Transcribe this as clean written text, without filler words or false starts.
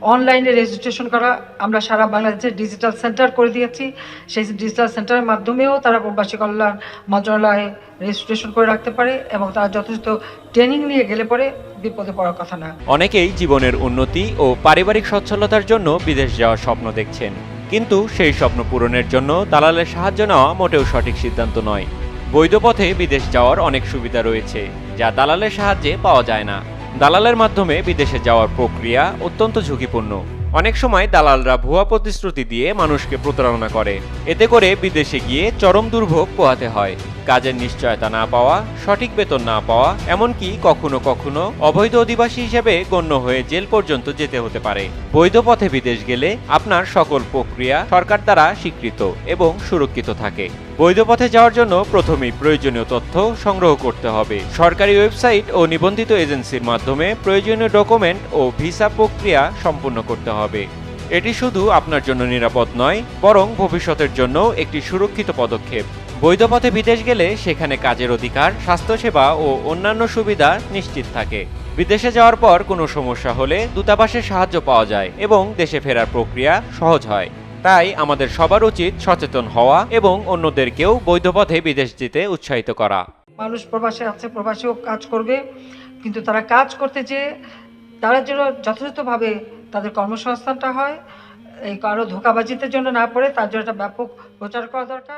অনলাইনে রেজিস্ট্রেশন করা আমরা সারা বাংলাদেশে ডিজিটাল সেন্টার করে দিয়েছি। সেই ডিজিটাল সেন্টারের মাধ্যমেও তারা প্রবাসী কল্যাণ মন্ত্রণালয়ে রেজিস্ট্রেশন করে রাখতে পারে এবং তারা যথেষ্ট ট্রেনিং নিয়ে গেলে পরে বিপদে পড়ার কথা না। অনেকেই জীবনের উন্নতি ও পারিবারিক সচ্ছলতার জন্য বিদেশ যাওয়ার স্বপ্ন দেখছেন, কিন্তু সেই স্বপ্ন পূরণের জন্য দালালের সাহায্য নেওয়া মোটেও সঠিক সিদ্ধান্ত নয়। বৈধ পথে বিদেশ যাওয়ার অনেক সুবিধা রয়েছে, যা দালালের সাহায্যে পাওয়া যায় না। দালালের মাধ্যমে বিদেশে যাওয়ার প্রক্রিয়া অত্যন্ত ঝুঁকিপূর্ণ। অনেক সময় দালালরা ভুয়া প্রতিশ্রুতি দিয়ে মানুষকে প্রতারণা করে। এতে করে বিদেশে গিয়ে চরম দুর্ভোগ পোহাতে হয়। কাজের নিশ্চয়তা না পাওয়া, সঠিক বেতন না পাওয়া, এমনকি কখনো কখনো অবৈধ অধিবাসী হিসেবে গণ্য হয়ে জেল পর্যন্ত যেতে হতে পারে। বৈধ পথে বিদেশ গেলে আপনার সকল প্রক্রিয়া সরকার দ্বারা স্বীকৃত এবং সুরক্ষিত থাকে। বৈধ পথে যাওয়ার জন্য প্রথমেই প্রয়োজনীয় তথ্য সংগ্রহ করতে হবে। সরকারি ওয়েবসাইট ও নিবন্ধিত এজেন্সির মাধ্যমে প্রয়োজনীয় ডকুমেন্ট ও ভিসা প্রক্রিয়া সম্পূর্ণ করতে হবে। এটি শুধু আপনার জন্য নিরাপদ নয়, বরং ভবিষ্যতের জন্য একটি সুরক্ষিত পদক্ষেপ। বৈধ পথে বিদেশ গেলে সেখানে কাজের অধিকার, স্বাস্থ্যসেবা ও অন্যান্য সুবিধা নিশ্চিত থাকে। বিদেশে যাওয়ার পর কোনো সমস্যা হলে দূতাবাসের সাহায্য পাওয়া যায় এবং দেশে ফেরার প্রক্রিয়া সহজ হয়। তাই আমাদের সবার উচিত সচেতন হওয়া এবং অন্যদেরকেও বৈধ পথে বিদেশ যেতে উৎসাহিত করা। মানুষ প্রবাসে আছে, প্রবাসীও কাজ করবে, কিন্তু তারা কাজ করতে যেয়ে তারা যেন যথাযথভাবে তাদের কর্মসংস্থানটা হয়, এই কারো ধোঁকাবাজিতে জন্য না পড়ে, তার জন্য একটা ব্যাপক প্রচার করা দরকার।